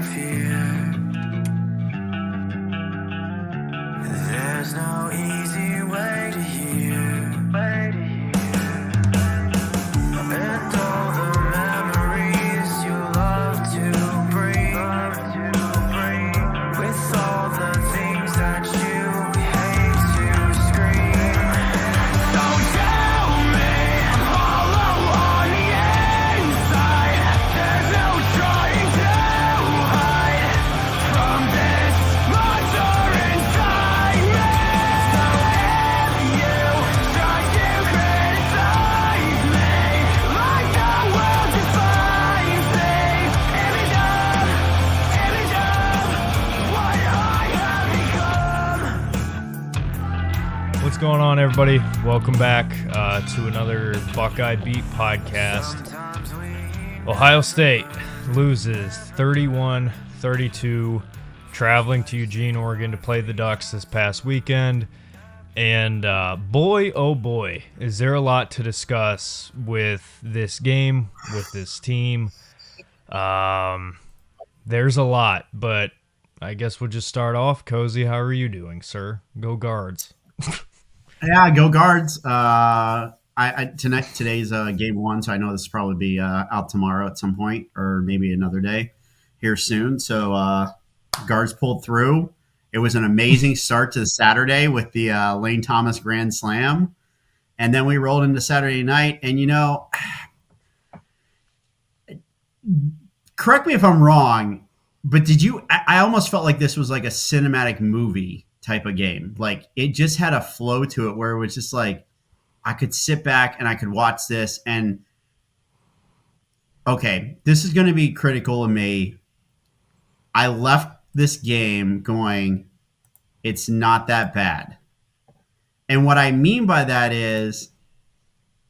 fear. There's no easy way to hear. And all the memories you love to bring, with all the things that you hate to scream. So tell me, hollow on the inside, there's no trying to hide from this monster inside me. So if you try to criticize me, like the world defines me, image of what I have become. What's going on, everybody? Welcome back to another Buckeye Beat podcast. Ohio State loses 31-32, traveling to Eugene, Oregon to play the Ducks this past weekend. And boy, oh boy, is there a lot to discuss with this game, with this team. There's a lot, but I guess we'll just start off. Cozy, how are you doing, sir? Go Guards. Yeah, go Guards. Today's game one, so I know this will probably be out tomorrow at some point, or maybe another day here soon. So Guards pulled through. It was an amazing start to the Saturday with the Lane Thomas Grand Slam, and then we rolled into Saturday night. And correct me if I'm wrong, but did you? I almost felt like this was like a cinematic movie type of game. Like it just had a flow to it where it was just like I could sit back and I could watch this and okay, this is going to be critical of me. I left this game going, it's not that bad. And what I mean by that is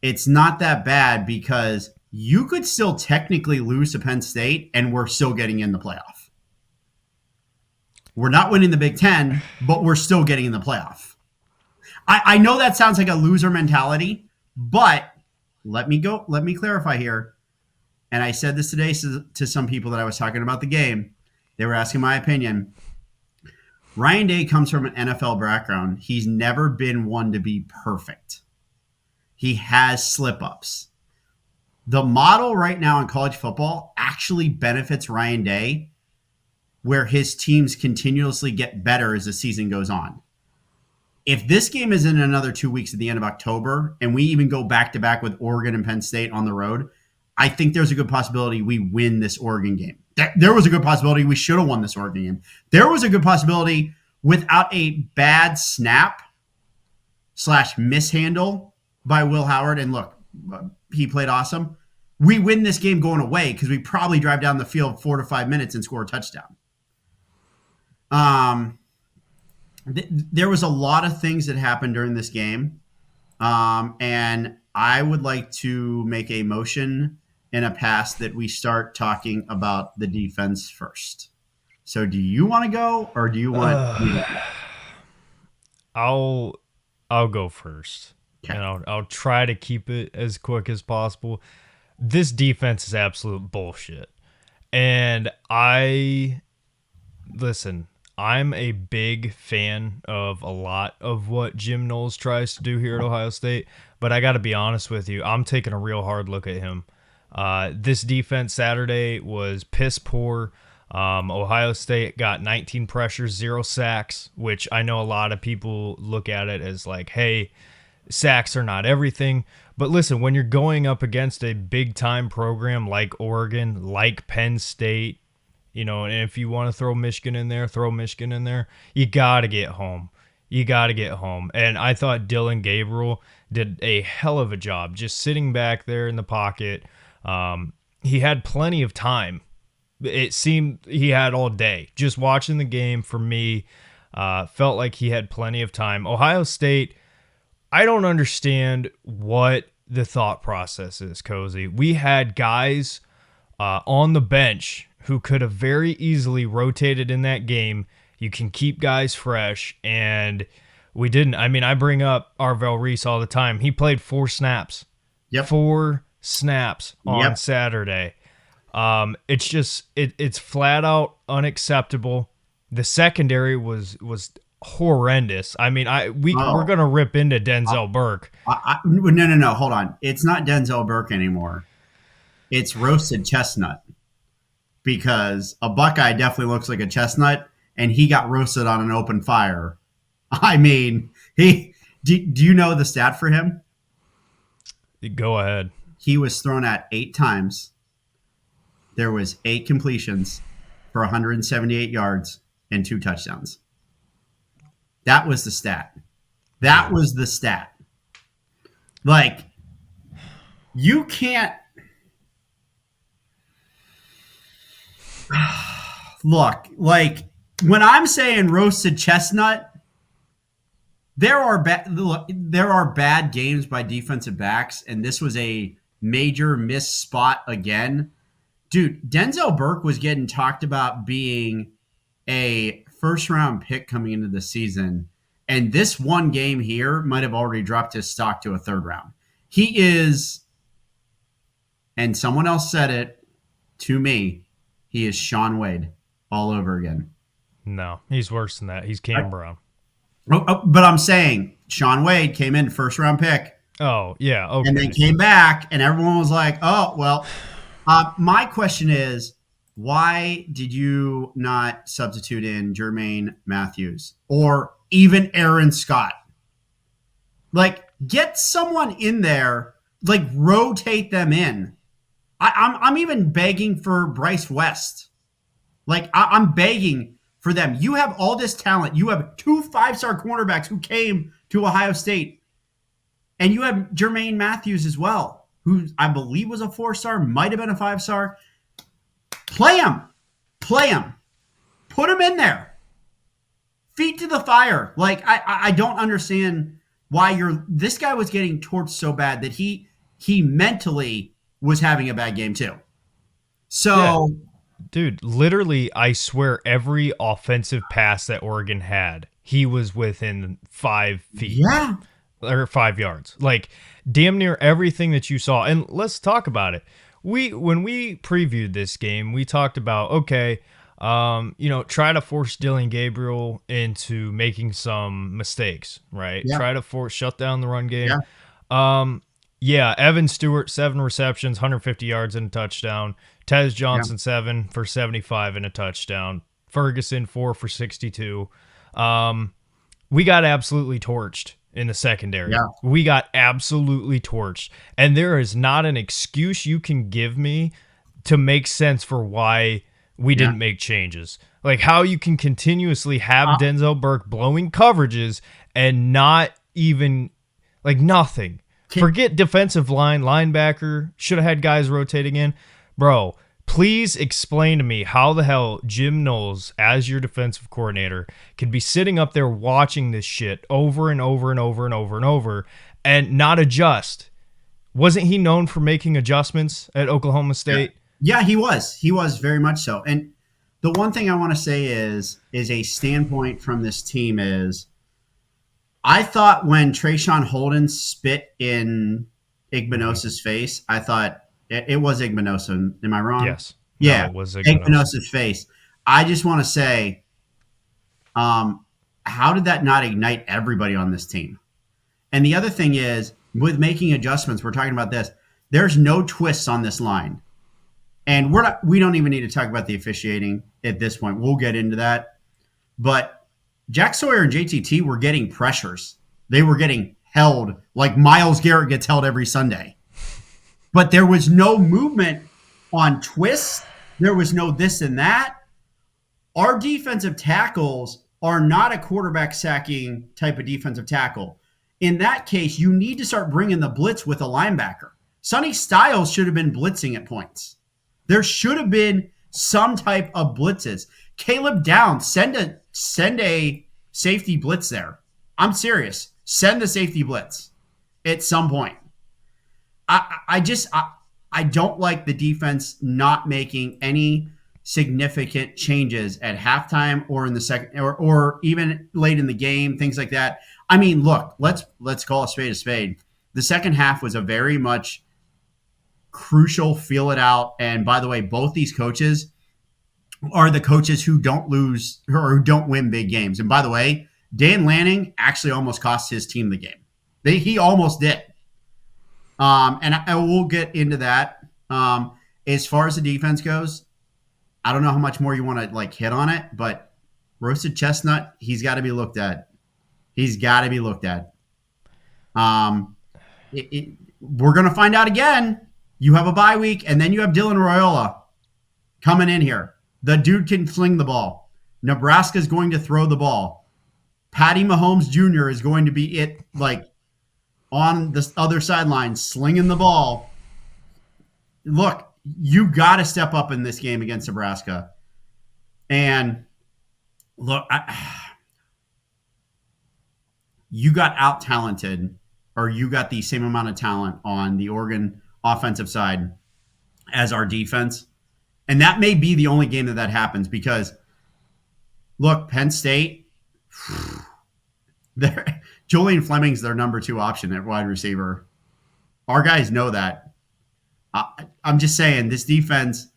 it's not that bad because you could still technically lose to Penn State and we're still getting in the playoff. We're not winning the Big Ten, but we're still getting in the playoff. I know that sounds like a loser mentality, but let me clarify here. And I said this today to some people that I was talking about the game. They were asking my opinion. Ryan Day comes from an NFL background. He's never been one to be perfect. He has slip-ups. The model right now in college football actually benefits Ryan Day, where his teams continuously get better as the season goes on. If this game is in another 2 weeks at the end of October, and we even go back-to-back with Oregon and Penn State on the road, I think there's a good possibility we win this Oregon game. There was a good possibility we should have won this Oregon game. There was a good possibility without a bad snap / mishandle by Will Howard, and look, he played awesome. We win this game going away because we probably drive down the field 4 to 5 minutes and score a touchdown. There was a lot of things that happened during this game. And I would like to make a motion and a pass that we start talking about the defense first. So do you want to go or do you want me to go? I'll go first. Okay. And I'll try to keep it as quick as possible. This defense is absolute bullshit. And listen, I'm a big fan of a lot of what Jim Knowles tries to do here at Ohio State, but I got to be honest with you, I'm taking a real hard look at him. This defense Saturday was piss poor. Ohio State got 19 pressures, 0 sacks, which I know a lot of people look at it as like, hey, sacks are not everything. But listen, when you're going up against a big-time program like Oregon, like Penn State, and if you want to throw Michigan in there, throw Michigan in there. You got to get home. And I thought Dylan Gabriel did a hell of a job just sitting back there in the pocket. He had plenty of time. It seemed he had all day. Just watching the game for me, felt like he had plenty of time. Ohio State, I don't understand what the thought process is, Cozy. We had guys on the bench who could have very easily rotated in that game. You can keep guys fresh, and we didn't. I mean, I bring up Arvell Reese all the time. He played 4 snaps. Yep. 4 snaps on Saturday. It's flat out unacceptable. The secondary was horrendous. I mean, we're Oh, gonna rip into Denzel Burke. no. Hold on. It's not Denzel Burke anymore. It's roasted chestnut because a Buckeye definitely looks like a chestnut, and he got roasted on an open fire. I mean, do you know the stat for him? Go ahead. He was thrown at 8 times. There was 8 completions for 178 yards and 2 touchdowns. That was the stat. That was the stat. Like, you can't look, like, when I'm saying roasted chestnut, there are bad games by defensive backs, and this was a major missed spot again. Dude, Denzel Burke was getting talked about being a first round pick coming into the season. And this one game here might have already dropped his stock to a third round. He is, and someone else said it to me, he is Sean Wade all over again. No, he's worse than that. He's Cam Brown. But I'm saying Sean Wade came in first round pick. Oh, yeah. Okay. And then came back, and everyone was like, oh, well. My question is, why did you not substitute in Jermaine Matthews or even Aaron Scott? Like, get someone in there, like, rotate them in. I'm even begging for Bryce West. Like, I'm begging for them. You have all this talent. You have 2 5-star cornerbacks who came to Ohio State. And you have Jermaine Matthews as well, who I believe was a 4-star, might have been a 5-star. Play him. Play him. Put him in there. Feet to the fire. Like, I don't understand why this guy was getting torched so bad that he mentally was having a bad game too. So, yeah. Dude, literally, I swear every offensive pass that Oregon had, he was within 5 feet. Yeah. Or 5 yards. Like, damn near everything that you saw. And let's talk about it. When we previewed this game, we talked about, okay, try to force Dylan Gabriel into making some mistakes, right? Yeah. Try to shut down the run game. Yeah. Evan Stewart, 7 receptions, 150 yards and a touchdown. Tez Johnson, 7 for 75 and a touchdown. Ferguson, 4 for 62. We got absolutely torched in the secondary. Yeah. We got absolutely torched. And there is not an excuse you can give me to make sense for why we didn't make changes. Like, how you can continuously have Denzel Burke blowing coverages and not even, like, nothing. Forget defensive line, linebacker, should have had guys rotating in. Bro, please explain to me how the hell Jim Knowles, as your defensive coordinator, can be sitting up there watching this shit over and over and over and over and over and not adjust. Wasn't he known for making adjustments at Oklahoma State? Yeah, he was. He was very much so. And the one thing I want to say is a standpoint from this team is, I thought when Trayshawn Holden spit in Igbenos's face, I thought it was Igbinosa. Am I wrong? Yes. Yeah, no, it was Igbenos's face. I just want to say, how did that not ignite everybody on this team? And the other thing is, with making adjustments, we're talking about this. There's no twists on this line, and we don't even need to talk about the officiating at this point. We'll get into that, but Jack Sawyer and JTT were getting pressures. They were getting held like Myles Garrett gets held every Sunday. But there was no movement on twists. There was no this and that. Our defensive tackles are not a quarterback sacking type of defensive tackle. In that case, you need to start bringing the blitz with a linebacker. Sonny Styles should have been blitzing at points. There should have been some type of blitzes. Caleb Downs, send a safety blitz there. I'm serious. Send the safety blitz at some point. I don't like the defense not making any significant changes at halftime or in the second or even late in the game, things like that. I mean, look, let's call a spade a spade. The second half was a very much crucial, feel it out. And by the way, both these coaches are the coaches who don't lose or who don't win big games. And by the way, Dan Lanning actually almost cost his team the game. He almost did. And I will get into that. As far as the defense goes, I don't know how much more you want to like hit on it, but roasted chestnut, he's got to be looked at. He's got to be looked at. We're going to find out again. You have a bye week, and then you have Dylan Royola coming in here. The dude can fling the ball. Nebraska's going to throw the ball. Patty Mahomes Jr. is going to be on the other sideline slinging the ball. Look, you got to step up in this game against Nebraska. And look, you got out-talented, or you got the same amount of talent on the Oregon offensive side as our defense. And that may be the only game that happens because, look, Penn State, Julian Fleming's their number 2 option at wide receiver. Our guys know that. I'm just saying, this defense,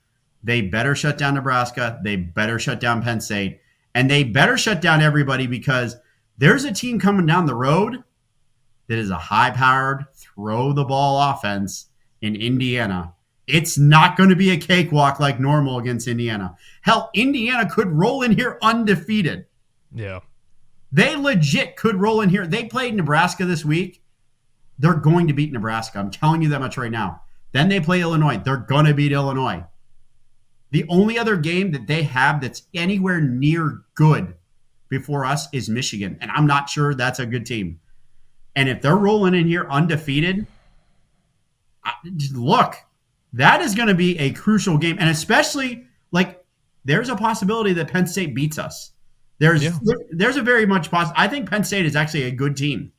they better shut down Nebraska. They better shut down Penn State. And they better shut down everybody because there's a team coming down the road that is a high-powered, throw-the-ball offense in Indiana. It's not going to be a cakewalk like normal against Indiana. Hell, Indiana could roll in here undefeated. Yeah. They legit could roll in here. They played Nebraska this week. They're going to beat Nebraska. I'm telling you that much right now. Then they play Illinois. They're going to beat Illinois. The only other game that they have that's anywhere near good before us is Michigan. And I'm not sure that's a good team. And if they're rolling in here undefeated, look, that is going to be a crucial game. And especially, there's a possibility that Penn State beats us. There's a very much possibility. I think Penn State is actually a good team.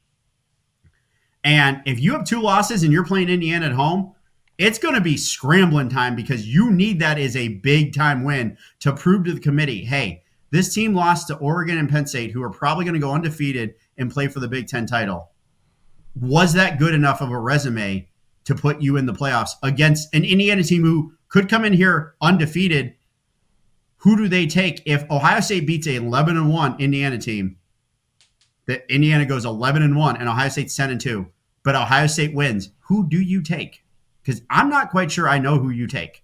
And if you have 2 losses and you're playing Indiana at home, it's going to be scrambling time because you need that as a big-time win to prove to the committee, hey, this team lost to Oregon and Penn State, who are probably going to go undefeated and play for the Big Ten title. Was that good enough of a resume to put you in the playoffs against an Indiana team who could come in here undefeated? Who do they take if Ohio State beats a 11-1 Indiana team? That Indiana goes 11-1 and Ohio State's 10-2, but Ohio State wins. Who do you take? Because I'm not quite sure I know who you take.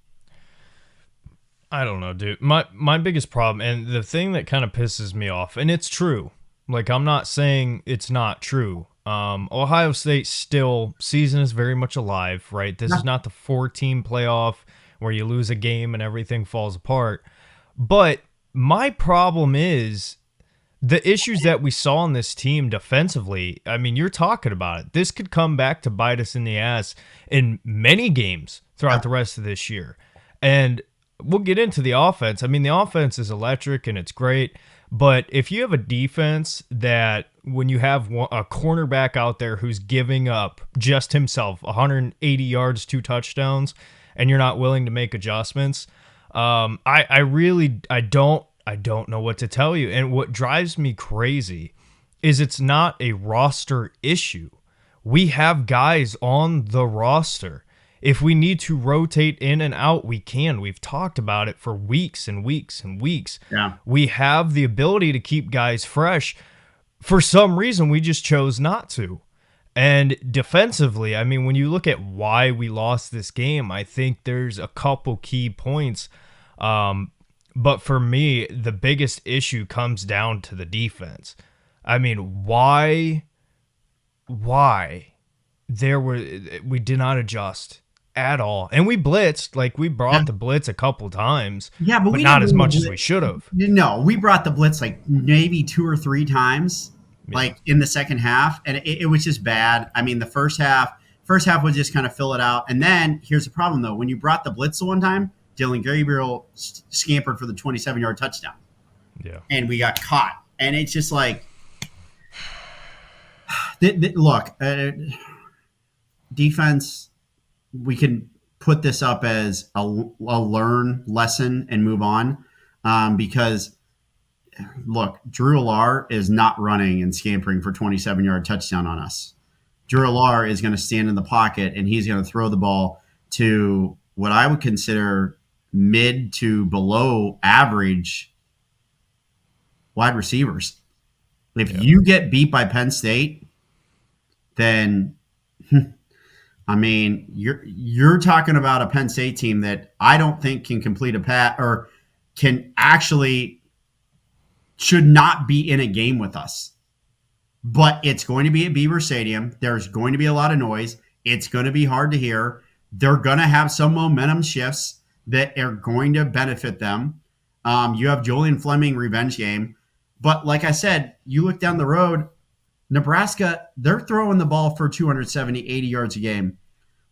I don't know, dude. My biggest problem, and the thing that kind of pisses me off, and it's true. I'm not saying it's not true. Ohio State still, season is very much alive, right? This is not the 4-team playoff where you lose a game and everything falls apart. But my problem is the issues that we saw on this team defensively. I mean, you're talking about it. This could come back to bite us in the ass in many games throughout the rest of this year. And we'll get into the offense. I mean, the offense is electric and it's great. But if you have a defense that when you have a cornerback out there who's giving up just himself 180 yards, 2 touchdowns, and you're not willing to make adjustments, I don't know what to tell you. And what drives me crazy is it's not a roster issue. We have guys on the roster. If we need to rotate in and out, we can. We've talked about it for weeks and weeks and weeks. Yeah. We have the ability to keep guys fresh. For some reason, we just chose not to. And defensively, I mean, when you look at why we lost this game, I think there's a couple key points. But for me, the biggest issue comes down to the defense. I mean, why we did not adjust at all. And we blitzed, we brought the blitz a couple times, but we not didn't as much blitz. as we should have. No, we brought the blitz maybe 2 or 3 times, in the second half, and it was just bad. I mean, the first half was just kind of fill it out. And then here's the problem, though. When you brought the blitz the one time, Dylan Gabriel scampered for the 27-yard touchdown. Yeah. And we got caught. And it's just defense, we can put this up as a learn lesson and move on because, Drew Alar is not running and scampering for 27-yard touchdown on us. Drew Alar is going to stand in the pocket, and he's going to throw the ball to what I would consider mid to below average wide receivers. If you get beat by Penn State, then I mean, you're talking about a Penn State team that I don't think can complete a pass or can actually should not be in a game with us. But it's going to be at Beaver Stadium. There's going to be a lot of noise. It's going to be hard to hear. They're going to have some momentum shifts that are going to benefit them. You have Julian Fleming revenge game. But like I said, you look down the road, Nebraska, they're throwing the ball for 270, 80 yards a game.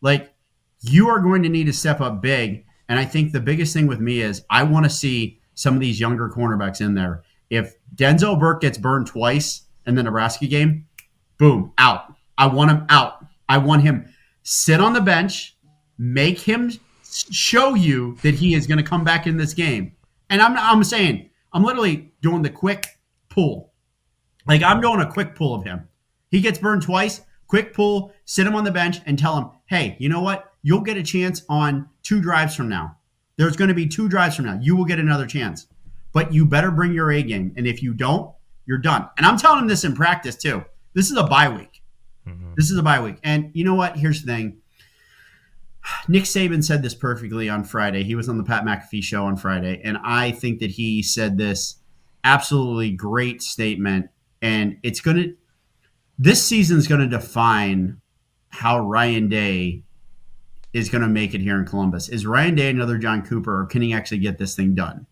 Like, you are going to need to step up big. And I think the biggest thing with me is I want to see some of these younger cornerbacks in there. If Denzel Burke gets burned twice in the Nebraska game, boom, out. I want him out. I want him sit on the bench, make him show you that he is going to come back in this game. And I'm saying, I'm literally doing the quick pull. Like, I'm doing a quick pull of him. He gets burned twice, quick pull, sit him on the bench and tell him, hey, you know what? You'll get a chance on 2 drives from now. There's going to be 2 drives from now. You will get another chance. But you better bring your A game. And if you don't, you're done. And I'm telling him this in practice too. This is a bye week. This is a bye week. And you know what? Here's the thing. Nick Saban said this perfectly on Friday. He was on the Pat McAfee show on Friday. And I think that he said this absolutely great statement. And this season is going to define how Ryan Day is going to make it here in Columbus. Is Ryan Day another John Cooper, or can he actually get this thing done?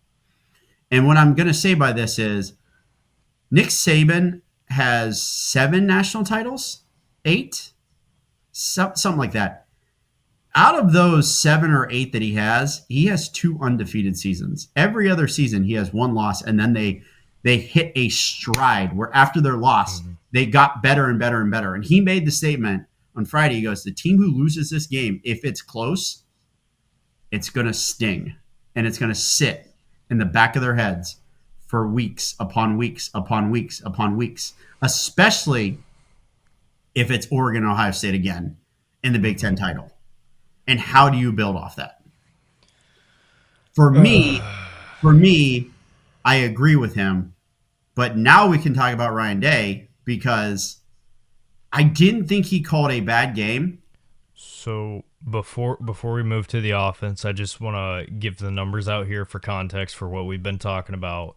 And what I'm going to say by this is Nick Saban has 7 national titles, 8, something like that. Out of those 7 or 8 that he has 2 undefeated seasons. Every other season he has 1 loss, and then they hit a stride where after their loss, they got better and better and better. And he made the statement on Friday. He goes, the team who loses this game, if it's close, it's going to sting. And it's going to sit in the back of their heads for weeks upon weeks upon weeks upon weeks, especially if it's Oregon and Ohio State again in the Big Ten title. And how do you build off that? For me, I agree with him. But now we can talk about Ryan Day because I didn't think he called a bad game. So before we move to the offense, I just want to give the numbers out here for context for what we've been talking about.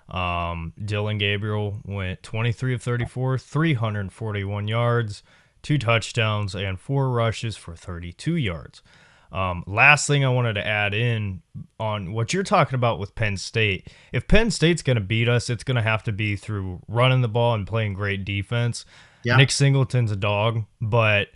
Dylan Gabriel went 23 of 34, 341 yards, 2 touchdowns, and 4 rushes for 32 yards. Last thing I wanted to add in on what you're talking about with Penn State. If Penn State's going to beat us, it's going to have to be through running the ball and playing great defense. Yeah. Nick Singleton's a dog, but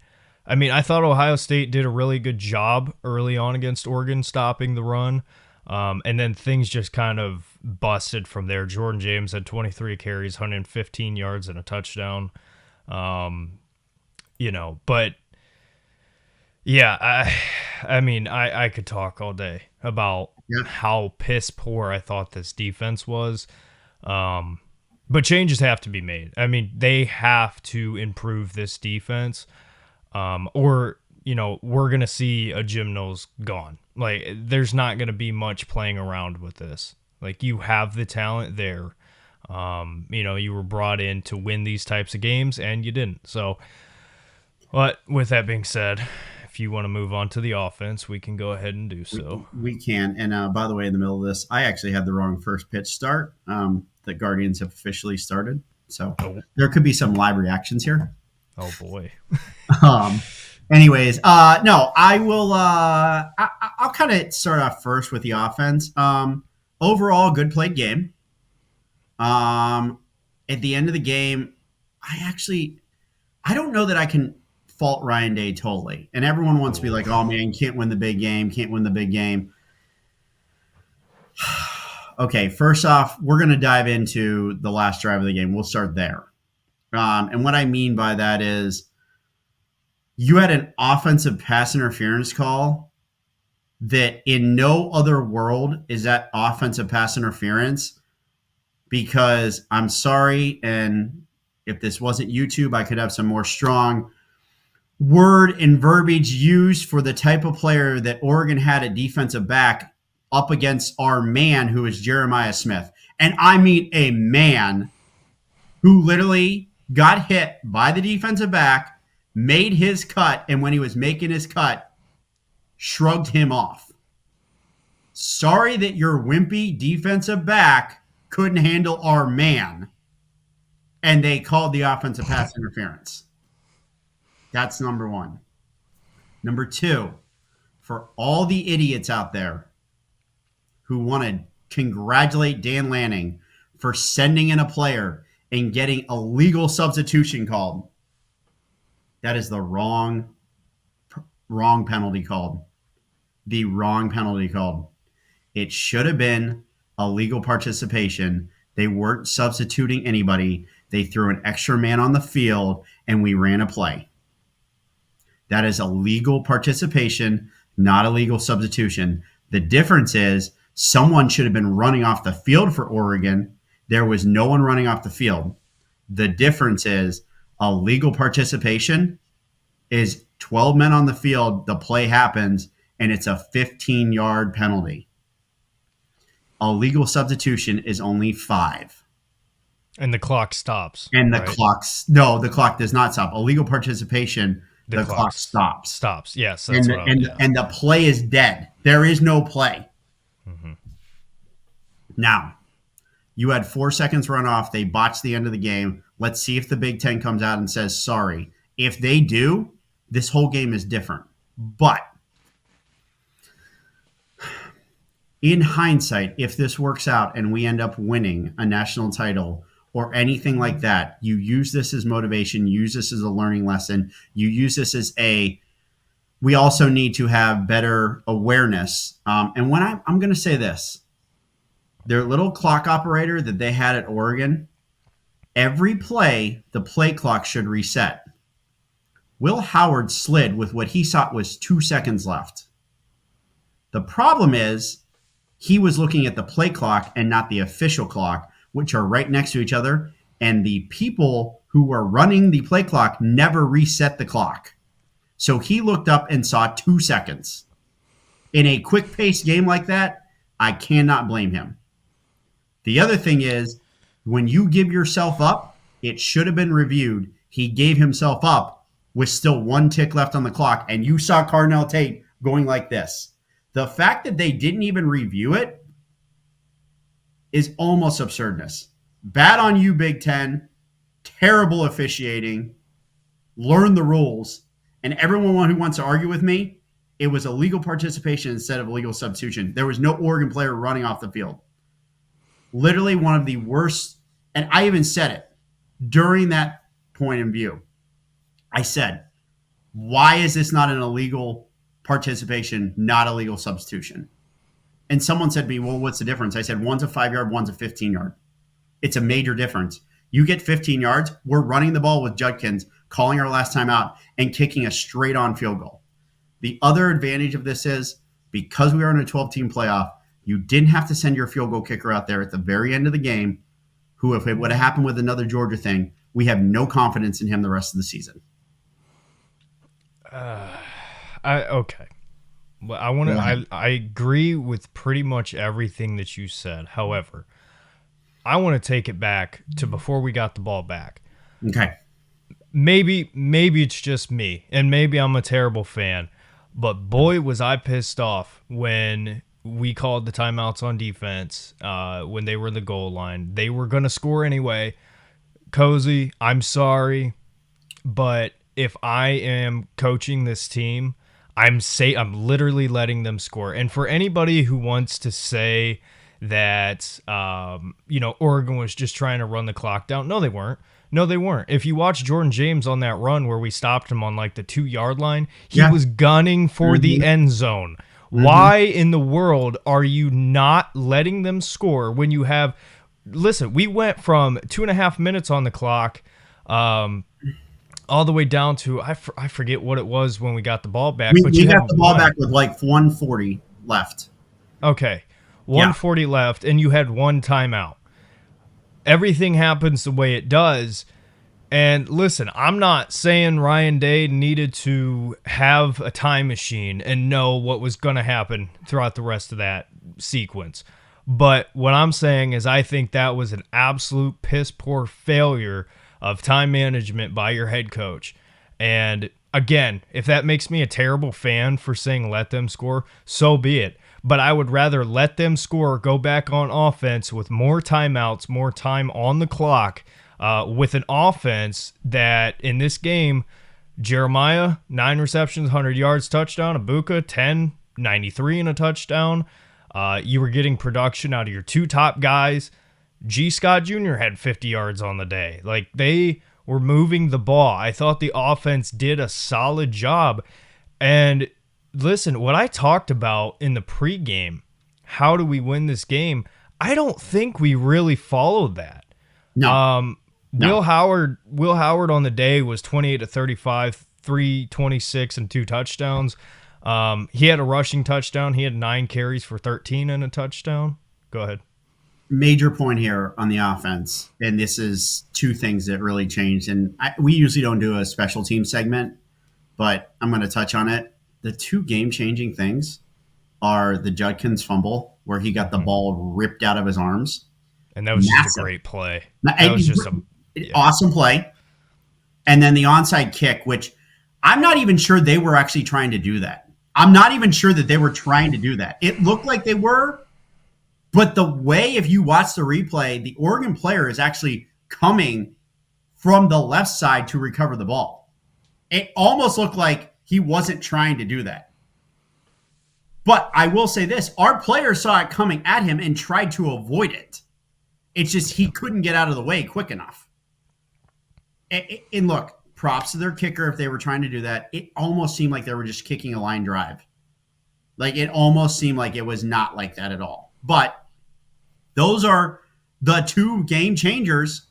I mean, I thought Ohio State did a really good job early on against Oregon stopping the run. And then things just kind of busted from there. Jordan James had 23 carries, 115 yards, and a touchdown. But yeah, I mean, I could talk all day about how piss poor I thought this defense was. But changes have to be made. I mean, they have to improve this defense, or we're going to see a Jim Knowles gone. Like, there's not going to be much playing around with this. Like, you have the talent there. You were brought in to win these types of games, and you didn't. So, but with that being said, if you want to move on to the offense, we can go ahead and do so. We can. And by the way, in the middle of this, I actually had the wrong first pitch start. The Guardians have officially started. So there could be some live reactions here. Oh, boy. Anyways, no, I will. I'll kind of start off first with the offense. Overall, good played game. At the end of the game, I don't know that I can fault Ryan Day totally. And everyone wants to be like, oh man, can't win the big game. Okay, first off, we're going to dive into the last drive of the game. We'll start there. And what I mean by that is you had an offensive pass interference call that in no other world is that offensive pass interference, because I'm sorry, and if this wasn't YouTube, I could have some more strong word and verbiage used for the type of player that Oregon had at defensive back up against our man, who is Jeremiah Smith. And I mean a man who literally got hit by the defensive back, made his cut, and when he was making his cut, shrugged him off. Sorry that your wimpy defensive back couldn't handle our man, and they called the offensive pass interference. That's number one. Number two, for all the idiots out there who want to congratulate Dan Lanning for sending in a player and getting a legal substitution called, that is the wrong penalty called. The wrong penalty called. It should have been a legal participation. They weren't substituting anybody. They threw an extra man on the field, and we ran a play. That is a legal participation, not a legal substitution. The difference is someone should have been running off the field for Oregon. There was no one running off the field. The difference is a legal participation is 12 men on the field, the play happens, and it's a 15-yard penalty. A legal substitution is only 5. And the clock stops. And the the clock does not stop. A legal participation, the clock stops. Stops. Yes, that's and the play is dead. There is no play. Mm-hmm. Now, you had 4 seconds run off. They botched the end of the game. Let's see if the Big Ten comes out and says sorry. If they do, this whole game is different. But in hindsight, if this works out and we end up winning a national title or anything like that, you use this as motivation, use this as a learning lesson, you use this as we also need to have better awareness. And when I'm going to say this, their little clock operator that they had at Oregon, every play, the play clock should reset. Will Howard slid with what he thought was 2 seconds left. The problem is he was looking at the play clock and not the official clock, which are right next to each other. And the people who were running the play clock never reset the clock. So he looked up and saw 2 seconds. In a quick-paced game like that, I cannot blame him. The other thing is, when you give yourself up, it should have been reviewed. He gave himself up with still 1 tick left on the clock, and you saw Cardinal Tate going like this. The fact that they didn't even review it is almost absurdness. Bad on you, Big Ten. Terrible officiating. Learn the rules. And everyone who wants to argue with me, it was a legal participation instead of a legal substitution. There was no Oregon player running off the field. Literally one of the worst, and I even said it during that point in view. I said, why is this not an illegal participation, not a legal substitution? And someone said to me, well, what's the difference? I said, one's a 5-yard, one's a 15-yard. It's a major difference. You get 15 yards, we're running the ball with Judkins, calling our last time out, and kicking a straight-on field goal. The other advantage of this is, because we are in a 12-team playoff, you didn't have to send your field goal kicker out there at the very end of the game, who, if it would have happened with another Georgia thing, we have no confidence in him the rest of the season. Okay. Well, I agree with pretty much everything that you said. However, I want to take it back to before we got the ball back. Okay. Maybe it's just me, and maybe I'm a terrible fan, but boy, was I pissed off when we called the timeouts on defense when they were in the goal line. They were going to score anyway. Cozy, I'm sorry, but if I am coaching this team, I'm literally letting them score. And for anybody who wants to say that Oregon was just trying to run the clock down, no, they weren't. If you watch Jordan James on that run where we stopped him on like the 2-yard line, he was gunning for the end zone. Mm-hmm. Why in the world are you not letting them score when you have? Listen, we went from 2.5 minutes on the clock, all the way down to I forget what it was when we got the ball back. We got the ball back with like 1:40 left. Okay, 1:40 left, and you had one timeout. Everything happens the way it does. And listen, I'm not saying Ryan Day needed to have a time machine and know what was going to happen throughout the rest of that sequence. But what I'm saying is I think that was an absolute piss poor failure of time management by your head coach. And again, if that makes me a terrible fan for saying let them score, so be it. But I would rather let them score, go back on offense with more timeouts, more time on the clock, with an offense that in this game, Jeremiah, 9 receptions, 100 yards, touchdown. Ibuka, 10, 93 and a touchdown. You were getting production out of your 2 top guys. G. Scott Jr. had 50 yards on the day. Like, they were moving the ball. I thought the offense did a solid job. And listen, what I talked about in the pregame, how do we win this game? I don't think we really followed that. No. Will Howard on the day was 28 to 35, 326 and 2 touchdowns. He had a rushing touchdown. He had 9 carries for 13 and a touchdown. Go ahead. Major point here on the offense, and this is 2 things that really changed. And we usually don't do a special team segment, but I'm going to touch on it. The 2 game-changing things are the Judkins fumble, where he got the ball ripped out of his arms. And that was just a great play. That was just an awesome play. And then the onside kick, which I'm not even sure they were actually trying to do that. I'm not even sure that they were trying to do that. It looked like they were, but the way, if you watch the replay, the Oregon player is actually coming from the left side to recover the ball. It almost looked like he wasn't trying to do that. But I will say this, our player saw it coming at him and tried to avoid it. It's just he couldn't get out of the way quick enough. And look, props to their kicker if they were trying to do that. It almost seemed like they were just kicking a line drive. Like, it almost seemed like it was not like that at all. But those are the 2 game changers,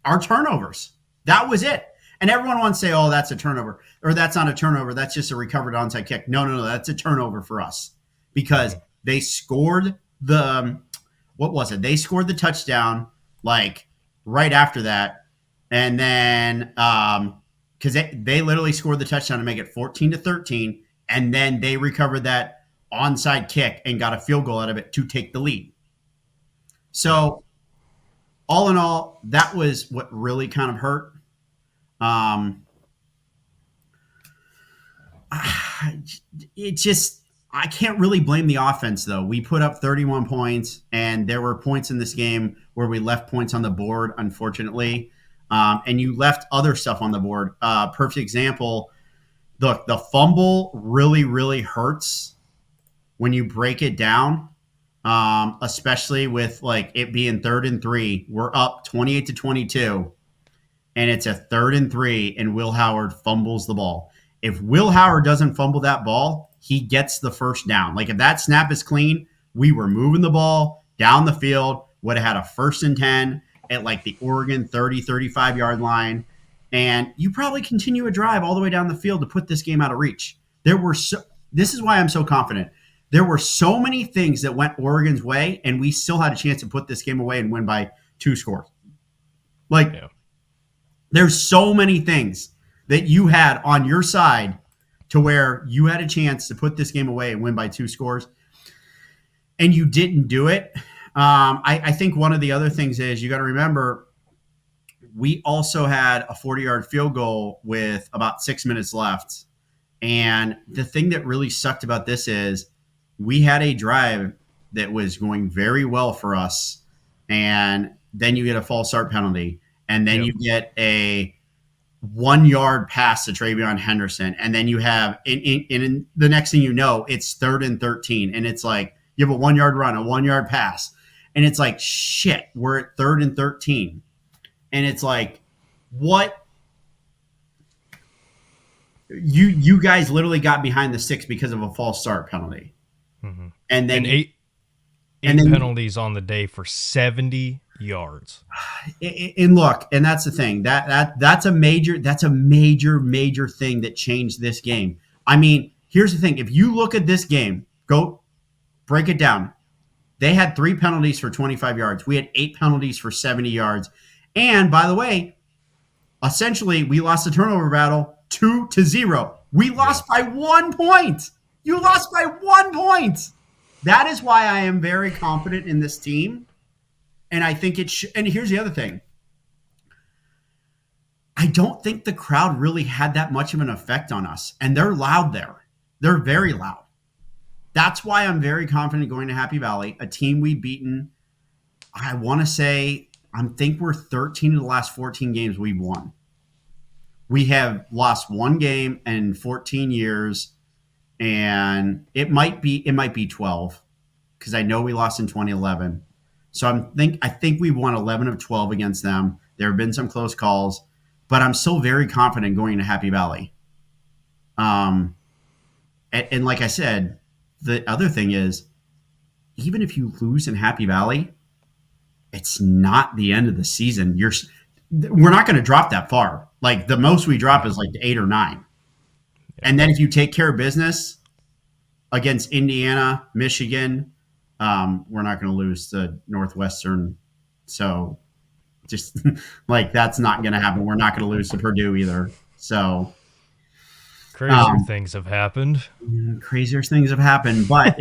are turnovers. That was it. And everyone wants to say, oh, that's a turnover. Or that's not a turnover. That's just a recovered onside kick. No. That's a turnover for us. Because they scored what was it? They scored the touchdown like right after that. And then because they literally scored the touchdown to make it 14-13. And then they recovered that onside kick and got a field goal out of it to take the lead. So all in all, that was what really kind of hurt. It just, I can't really blame the offense, though. We put up 31 points, and there were points in this game where we left points on the board, unfortunately. And you left other stuff on the board. Perfect example, the fumble really, really hurts when you break it down, especially with like it being 3rd and 3. We're up 28-22, and it's a 3rd and 3, and Will Howard fumbles the ball. If Will Howard doesn't fumble that ball, he gets the first down. Like, if that snap is clean, we were moving the ball down the field, would have had a 1st and 10 at like the Oregon 30, 35-yard line. And you probably continue a drive all the way down the field to put this game out of reach. This is why I'm so confident. There were so many things that went Oregon's way, and we still had a chance to put this game away and win by 2 scores. There's so many things that you had on your side to where you had a chance to put this game away and win by 2 scores, and you didn't do it. I think one of the other things is you got to remember we also had a 40-yard field goal with about 6 minutes left. And the thing that really sucked about this is we had a drive that was going very well for us, and then you get a false start penalty, and then you get a 1-yard pass to Travion Henderson, and then you have in the next thing you know, it's 3rd and 13, and it's like you have a 1-yard run, a 1-yard pass, and it's like, shit, we're at 3rd and 13, and it's like, what? You guys literally got behind the 6 because of a false start penalty, and then eight penalties on the day for 70 yards. And look, and that's the thing that's a major thing that changed this game. I mean, here's the thing: if you look at this game, go break it down. They had 3 penalties for 25 yards. We had 8 penalties for 70 yards. And by the way, Essentially, we lost the turnover battle 2-0. We lost by 1 point. You lost by 1 point. That is why I am very confident in this team. And I think and here's the other thing. I don't think the crowd really had that much of an effect on us. And they're loud there. They're very loud. That's why I'm very confident going to Happy Valley, a team we've beaten. I want to say, I think we're 13 of the last 14 games we've won. We have lost one game in 14 years, and it might be 12 because I know we lost in 2011. So I think we've won 11 of 12 against them. There have been some close calls, but I'm still very confident going to Happy Valley. And like I said, the other thing is, even if you lose in Happy Valley, it's not the end of the season. We're not going to drop that far. Like the most we drop is like 8 or 9. And then if you take care of business against Indiana, Michigan, we're not going to lose to Northwestern. So just like that's not going to happen. We're not going to lose to Purdue either. So crazier things have happened. Crazier things have happened. But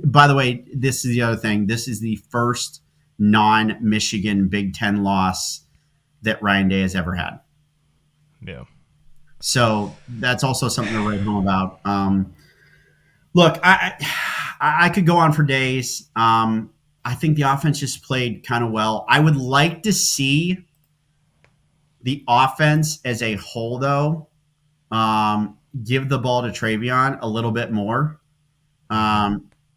by the way, this is the other thing. This is the first non-Michigan Big Ten loss that Ryan Day has ever had. Yeah. So that's also something to write home about. Look, I could go on for days. I think the offense just played kind of well. I would like to see the offense as a whole, though, give the ball to Travion a little bit more,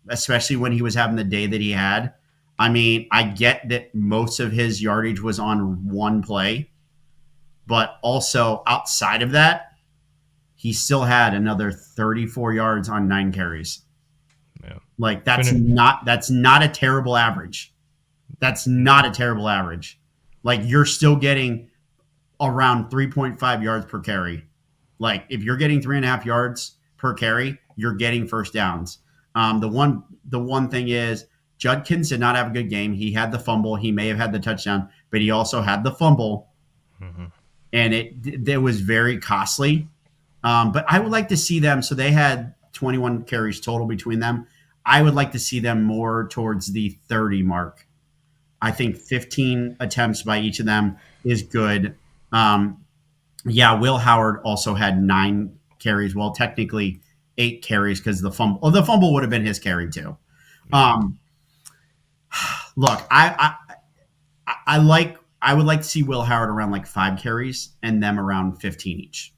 especially when he was having the day that he had. I mean, I get that most of his yardage was on one play, but also outside of that, he still had another 34 yards on 9 carries. Yeah. Like that's not a terrible average. That's not a terrible average. Like you're still getting around 3.5 yards per carry. Like if you're getting 3.5 yards per carry, you're getting first downs. The one thing is Judkins did not have a good game. He had the fumble. He may have had the touchdown, but he also had the fumble, and it was very costly. But I would like to see them. So they had 21 carries total between them. I would like to see them more towards the 30 mark. I think 15 attempts by each of them is good. Will Howard also had 9 carries. Well, technically 8 carries because the fumble. Oh, the fumble would have been his carry too. Look, I would like to see Will Howard around like 5 carries and them around 15 each.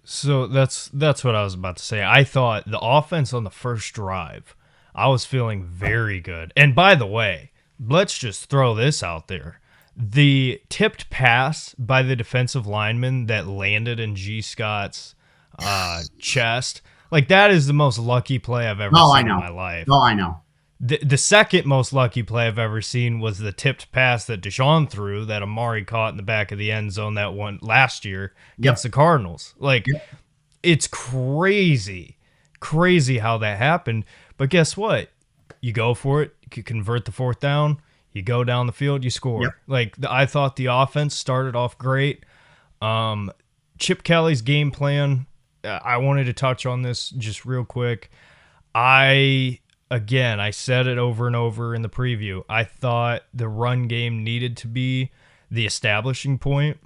So that's what I was about to say. I thought the offense on the first drive, I was feeling very good. And by the way, let's just throw this out there. The tipped pass by the defensive lineman that landed in G. Scott's chest, like that is the most lucky play I've ever seen in my life. Oh, I know. The second most lucky play I've ever seen was the tipped pass that Deshaun threw that Amari caught in the back of the end zone that one last year against the Cardinals. Like, it's crazy how that happened. But guess what? You go for it. You convert the 4th down. You go down the field. You score. Yep. Like, I thought the offense started off great. Chip Kelly's game plan, I wanted to touch on this just real quick. Again, I said it over and over in the preview. I thought the run game needed to be the establishing point.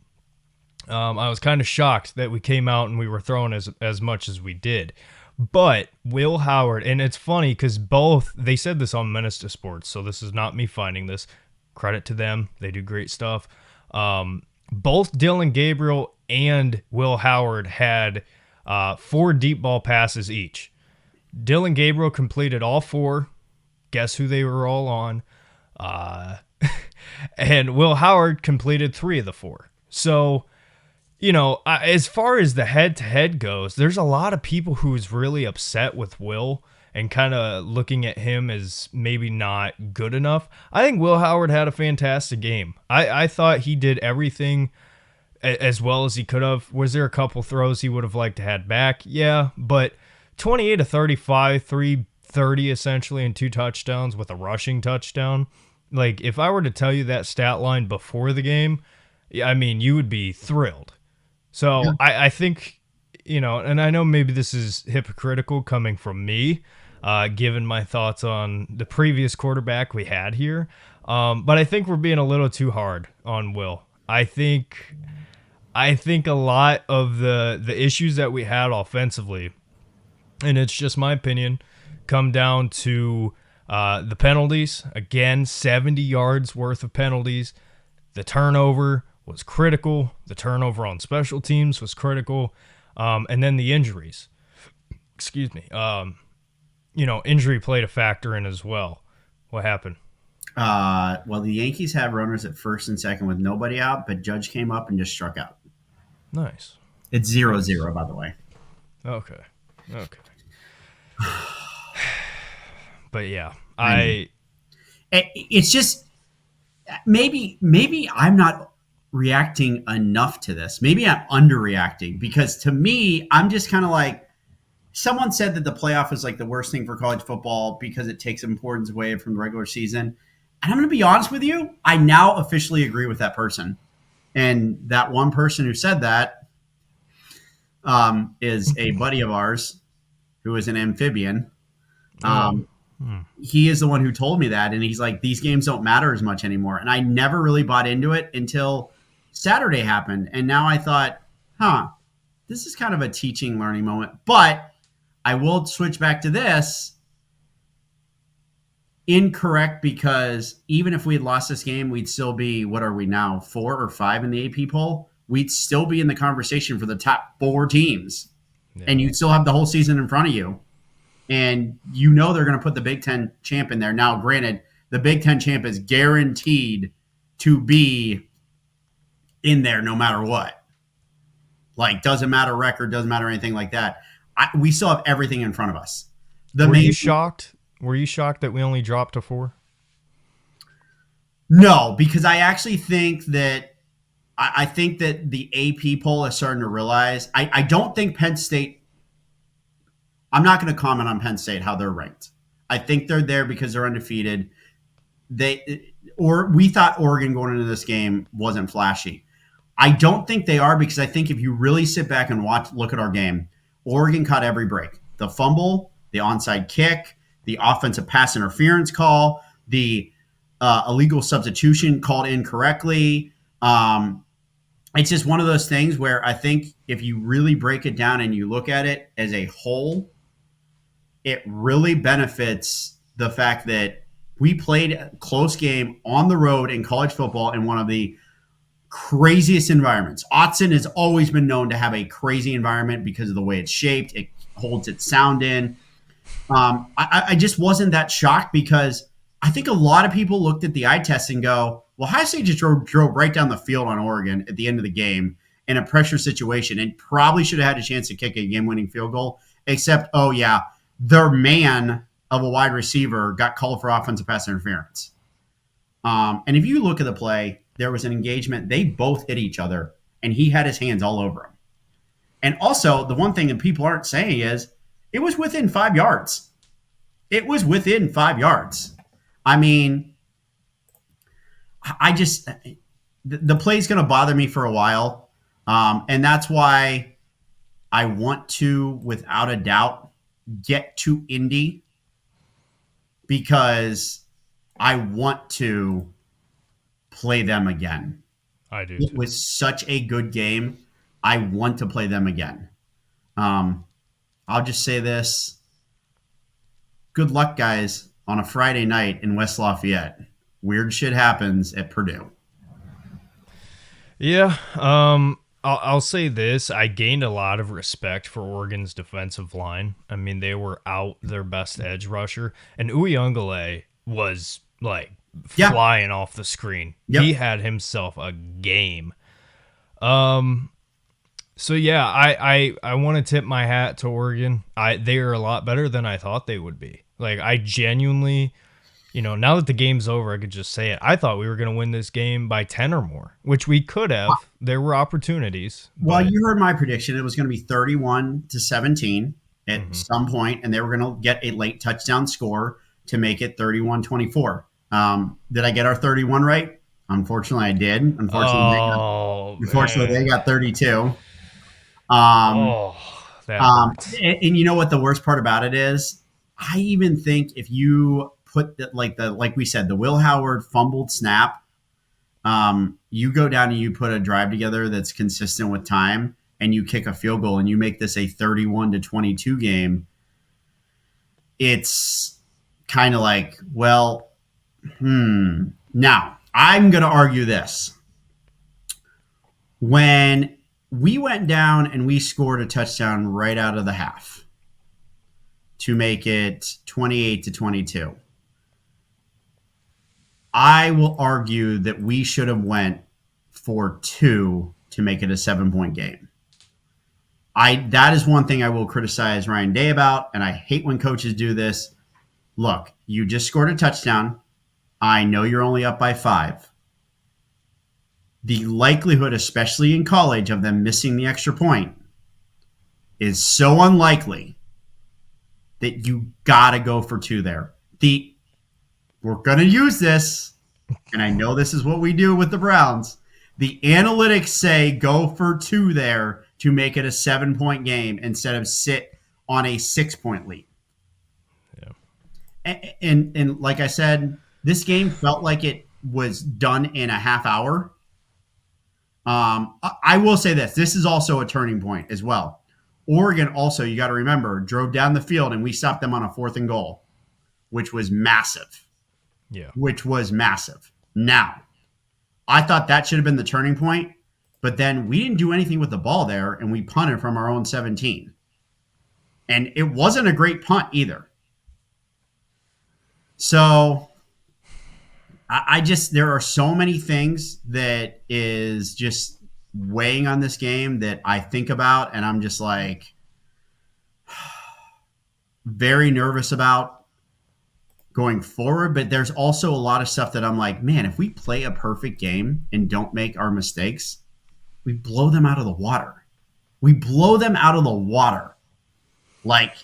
I was kind of shocked that we came out and we were throwing as much as we did. But Will Howard, and it's funny because they said this on Menace to Sports, so this is not me finding this. Credit to them. They do great stuff. Both Dylan Gabriel and Will Howard had 4 deep ball passes each. Dylan Gabriel completed all 4. Guess who they were all on? And Will Howard completed 3 of the 4. So, as far as the head-to-head goes, there's a lot of people who's really upset with Will and kind of looking at him as maybe not good enough. I think Will Howard had a fantastic game. I thought he did everything as well as he could have. Was there a couple throws he would have liked to had back? Yeah, but 28 of 35, 330 essentially, and 2 touchdowns with a rushing touchdown. Like, if I were to tell you that stat line before the game, I mean, you would be thrilled. So I think, and I know maybe this is hypocritical coming from me, given my thoughts on the previous quarterback we had here. But I think we're being a little too hard on Will. I think a lot of the issues that we had offensively, and it's just my opinion, come down to the penalties. Again, 70 yards worth of penalties. The turnover was critical. The turnover on special teams was critical. And then the injuries. Excuse me. Injury played a factor in as well. What happened? Well, the Yankees have runners at first and second with nobody out, but Judge came up and just struck out. Nice. It's 0-0, by the way. Okay. But yeah, It's just maybe I'm not reacting enough to this. Maybe I'm underreacting because to me, I'm just kind of like someone said that the playoff is like the worst thing for college football because it takes importance away from the regular season. And I'm going to be honest with you, I now officially agree with that person. And that one person who said that is a buddy of ours who is an amphibian. He is the one who told me that. And he's like, these games don't matter as much anymore. And I never really bought into it until Saturday happened. And now I thought, this is kind of a teaching, learning moment. But I will switch back to this. Incorrect, because even if we had lost this game, we'd still be, what are we now, 4 or 5 in the AP poll? We'd still be in the conversation for the top 4 teams. Yeah. And you'd still have the whole season in front of you. And you know they're going to put the Big Ten champ in there. Now, granted, the Big Ten champ is guaranteed to be in there no matter what. Like, doesn't matter record, doesn't matter anything like that. We still have everything in front of us. Were you shocked? Were you shocked that we only dropped to 4? No, because I actually think that I think that the AP poll is starting to realize. I don't think Penn State. I'm not going to comment on Penn State how they're ranked. I think they're there because they're undefeated. We thought Oregon going into this game wasn't flashy. I don't think they are, because I think if you really sit back and look at our game, Oregon caught every break. The fumble, the onside kick, the offensive pass interference call, the illegal substitution called incorrectly. It's just one of those things where I think if you really break it down and you look at it as a whole, it really benefits the fact that we played a close game on the road in college football in one of the craziest environments. Autzen has always been known to have a crazy environment because of the way it's shaped. It holds its sound in. I just wasn't that shocked, because I think a lot of people looked at the eye test and go, well, Ohio State just drove right down the field on Oregon at the end of the game in a pressure situation and probably should have had a chance to kick a game-winning field goal, except, their man of a wide receiver got called for offensive pass interference. And if you look at the play, there was an engagement. They both hit each other, and he had his hands all over him. And also, the one thing that people aren't saying is it was within 5 yards. It was within 5 yards. I mean, the play's going to bother me for a while. And that's why I want to, without a doubt, get to Indy, because I want to play them again. I do. It was such a good game. I want to play them again. I'll just say this. Good luck, guys, on a Friday night in West Lafayette. Weird shit happens at Purdue. Yeah. I'll say this. I gained a lot of respect for Oregon's defensive line. I mean, they were out their best edge rusher. And Uyunglele was, flying off the screen. Yep. He had himself a game. So, yeah, I want to tip my hat to Oregon. They are a lot better than I thought they would be. I genuinely... now that the game's over, I could just say it. I thought we were going to win this game by 10 or more, which we could have. There were opportunities. Well, you heard my prediction. It was going to be 31-17 at some point, and they were going to get a late touchdown score to make it 31-24. Did I get our 31 right? Unfortunately, I did. Oh, Unfortunately, they man. got 32. Um, Oh, that hurts. and you know what the worst part about it is? I even think if you put like we said, the Will Howard fumbled snap, you go down and you put a drive together that's consistent with time, and you kick a field goal, and you make this a 31-22 game. It's kind of like, well, Now I'm going to argue this. When we went down and we scored a touchdown right out of the half to make it 28-22. I will argue that we should have went for 2 to make it a 7-point game. That is one thing I will criticize Ryan Day about, and I hate when coaches do this. Look, you just scored a touchdown. I know you're only up by 5. The likelihood, especially in college, of them missing the extra point is so unlikely that you got to go for 2 there. We're going to use this, and I know this is what we do with the Browns. The analytics say go for 2 there to make it a 7-point game instead of sit on a 6-point lead. Yeah. And like I said, this game felt like it was done in a half hour. I will say this. This is also a turning point as well. Oregon also, you got to remember, drove down the field and we stopped them on a 4th and goal, which was massive. Yeah. Which was massive. Now, I thought that should have been the turning point, but then we didn't do anything with the ball there and we punted from our own 17. And it wasn't a great punt either. So I just, there are so many things that is just weighing on this game that I think about, and I'm just like very nervous about going forward. But there's also a lot of stuff that I'm like, man, if we play a perfect game and don't make our mistakes, we blow them out of the water. We blow them out of the water. Like,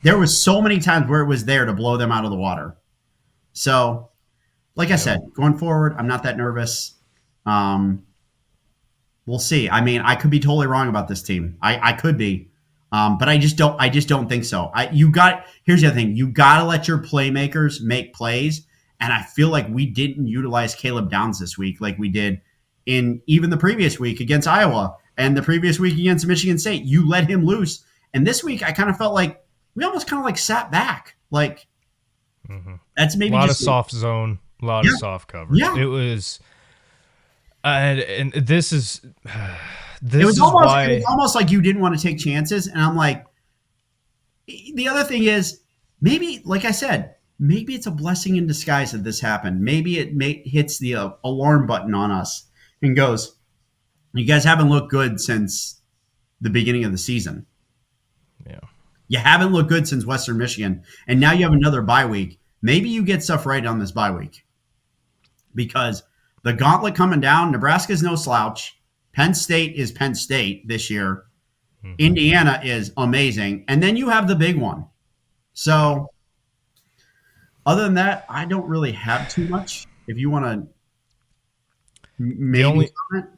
there was so many times where it was there to blow them out of the water. So, like I said, going forward, I'm not that nervous. We'll see. I mean, I could be totally wrong about this team. I could be, but I just don't think so. Here's the other thing. You got to let your playmakers make plays, and I feel like we didn't utilize Caleb Downs this week like we did in even the previous week against Iowa and the previous week against Michigan State. You let him loose, and this week I kind of felt like we almost kind of like sat back. Like that's maybe a lot just of soft zone. A lot of soft coverage. Yeah. It was, and this is it was almost like you didn't want to take chances. And I'm like, the other thing is maybe, like I said, maybe it's a blessing in disguise that this happened. Maybe it hits the alarm button on us and goes, you guys haven't looked good since the beginning of the season. Yeah. You haven't looked good since Western Michigan. And now you have another bye week. Maybe you get stuff right on this bye week. Because the gauntlet coming down, Nebraska's no slouch. Penn State is Penn State this year. Indiana is amazing. And then you have the big one. So other than that, I don't really have too much. If you want to maybe comment.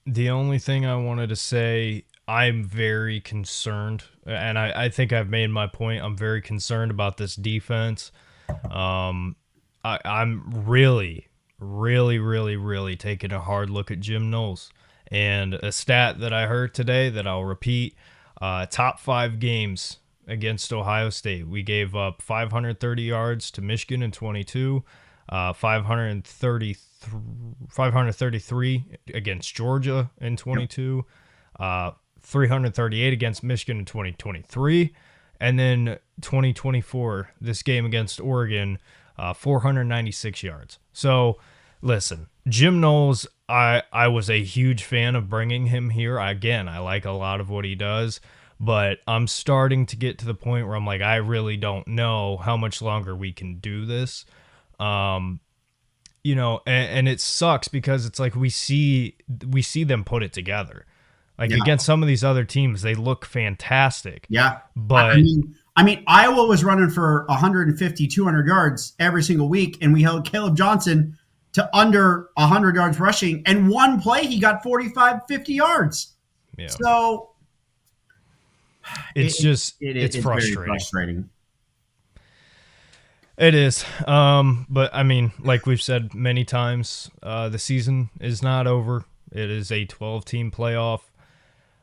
The only thing I wanted to say, I'm very concerned, and I think I've made my point. I'm very concerned about this defense. I'm really taking a hard look at Jim Knowles. And a stat that I heard today that I'll repeat, top 5 games against Ohio State. We gave up 530 yards to Michigan in 22, 533 against Georgia in 22, 338 against Michigan in 2023, and then 2024, this game against Oregon, 496 yards. So, listen, Jim Knowles, I was a huge fan of bringing him here. Again, I like a lot of what he does, but I'm starting to get to the point where I'm like, I really don't know how much longer we can do this. And it sucks because it's like we see them put it together. Like against some of these other teams, they look fantastic. Yeah. But I mean, Iowa was running for 150, 200 yards every single week, and we held Caleb Johnson to under 100 yards rushing. And one play, he got 45, 50 yards. Yeah. So it's it's frustrating. Very frustrating. It is. But I mean, like we've said many times, the season is not over. It is a 12-team playoff.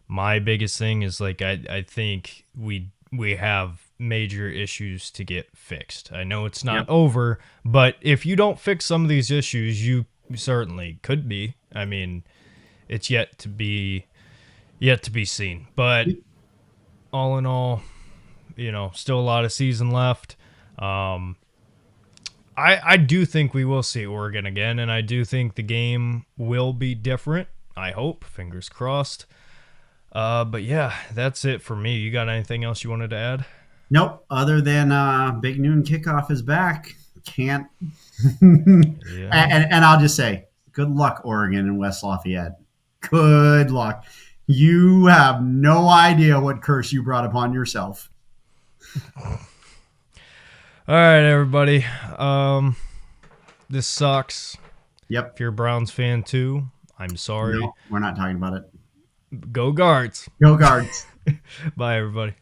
My biggest thing is like I think we have major issues to get fixed. I know it's not over, but if you don't fix some of these issues, you certainly could be. I mean, it's yet to be seen. But all in all, still a lot of season left. I do think we will see Oregon again, and I do think the game will be different. I hope. Fingers crossed. But yeah, that's it for me. You got anything else you wanted to add? Nope. Other than Big Noon Kickoff is back. Can't. Yeah. And I'll just say, good luck, Oregon and West Lafayette. Good luck. You have no idea what curse you brought upon yourself. All right, everybody. This sucks. Yep. If you're a Browns fan too, I'm sorry. No, we're not talking about it. Go Guards. Go Guards. Bye, everybody.